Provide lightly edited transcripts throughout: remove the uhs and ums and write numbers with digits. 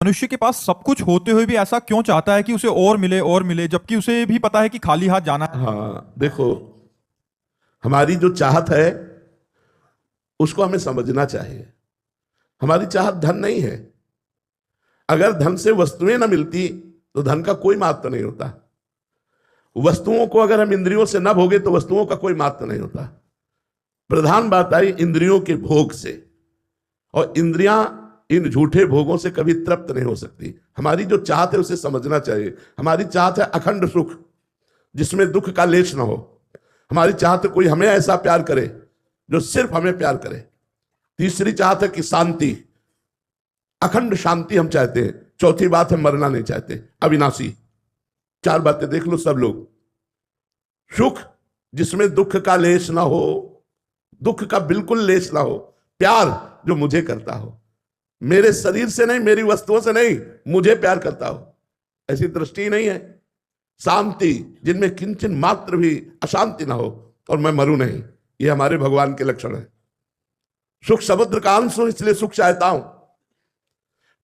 मनुष्य के पास सब कुछ होते हुए भी ऐसा क्यों चाहता है कि उसे और मिले, जबकि उसे भी पता है कि खाली हाथ जाना है? हाँ देखो, हमारी जो चाहत है उसको हमें समझना चाहिए। हमारी चाहत धन नहीं है। अगर धन से वस्तुएं ना मिलती तो धन का कोई महत्व नहीं होता। वस्तुओं को अगर हम इंद्रियों से ना भोगे तो वस्तुओं का कोई महत्व नहीं होता। प्रधान बात आई इंद्रियों के भोग से, और इंद्रियां इन झूठे भोगों से कभी तृप्त नहीं हो सकती। हमारी जो चाहत है उसे समझना चाहिए। हमारी चाहत है अखंड सुख, जिसमें दुख का लेश ना हो। हमारी चाहत है कोई हमें ऐसा प्यार करे जो सिर्फ हमें प्यार करे। तीसरी चाहत है कि शांति, अखंड शांति हम चाहते हैं। चौथी बात है मरना नहीं चाहते, अविनाशी। चार बातें देख लो सब लोग। सुख जिसमें दुख का लेश ना हो, दुख का बिल्कुल लेश ना हो। प्यार जो मुझे करता हो, मेरे शरीर से नहीं, मेरी वस्तुओं से नहीं, मुझे प्यार करता हो, ऐसी दृष्टि नहीं है। शांति जिनमें किंचन मात्र भी अशांति ना हो, और मैं मरूं नहीं। ये हमारे भगवान के लक्षण है। सुख समुद्र का अंश हूं इसलिए सुख चाहता हूं।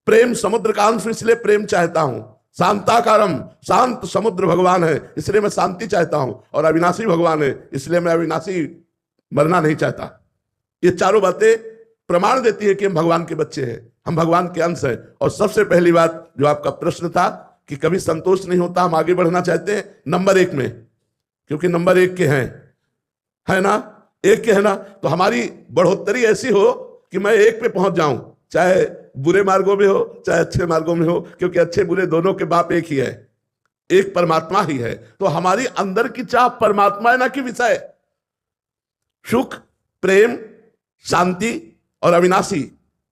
प्रेम समुद्र का अंश इसलिए प्रेम चाहता हूं। शांताकारम, शांत समुद्र भगवान है इसलिए मैं शांति चाहता हूं। और अविनाशी भगवान है इसलिए मैं अविनाशी मरना नहीं चाहता। ये चारों बातें प्रमाण देती है कि हम भगवान के बच्चे हैं, हम भगवान के अंश हैं। और सबसे पहली बात जो आपका प्रश्न था कि कभी संतोष नहीं होता, हम आगे बढ़ना चाहते हैं नंबर 1 में, क्योंकि नंबर 1 के हैं, है ना, 1 के है ना, तो हमारी बढ़ोतरी ऐसी हो कि मैं 1 पे पहुंच जाऊं, चाहे बुरे मार्गों में हो चाहे अच्छे मार्गों में हो, क्योंकि अच्छे बुरे दोनों के बाप एक ही है, एक परमात्मा ही है। तो हमारी अंदर की चाह परमात्मा है ना कि विषय। सुख, प्रेम, शांति और अविनाशी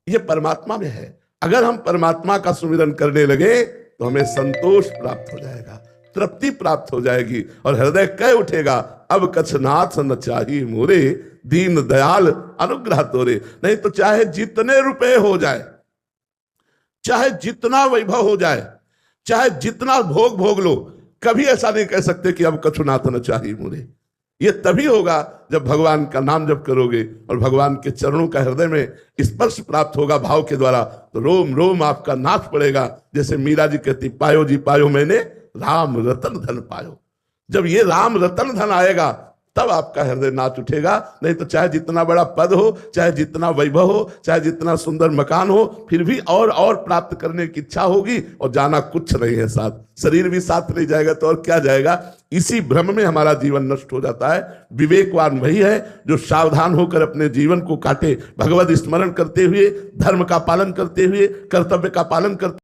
ये परमात्मा में है। अगर हम परमात्मा का सुमिरन करने लगे तो हमें संतोष प्राप्त हो जाएगा, तृप्ति प्राप्त हो जाएगी, और हृदय कह उठेगा अब कछनाथ न चाही मोरे, दीन दयाल अनुग्रह तोरे। नहीं तो चाहे जितने रुपए हो जाए, चाहे जितना वैभव हो जाए, चाहे जितना भोग भोग लो, कभी ऐसा नहीं कह सकते कि अब कछुनाथ न चाही मोरे। ये तभी होगा जब भगवान का नाम जप करोगे और भगवान के चरणों का हृदय में स्पर्श प्राप्त होगा भाव के द्वारा, तो रोम रोम आपका नाच पड़ेगा। जैसे मीरा जी कहती, पायो जी पायो मैंने राम रतन धन पायो। जब ये राम रतन धन आएगा तब आपका हृदय नाच उठेगा। नहीं तो चाहे जितना बड़ा पद हो, चाहे जितना वैभव हो, चाहे जितना सुंदर मकान हो, फिर भी और प्राप्त करने की इच्छा होगी और जाना कुछ नहीं है साथ। शरीर भी साथ नहीं जाएगा तो और क्या जाएगा। इसी भ्रम में हमारा जीवन नष्ट हो जाता है। विवेकवान वही है जो सावधान होकर अपने जीवन को काटे, भगवत स्मरण करते हुए, धर्म का पालन करते हुए, कर्तव्य का पालन करते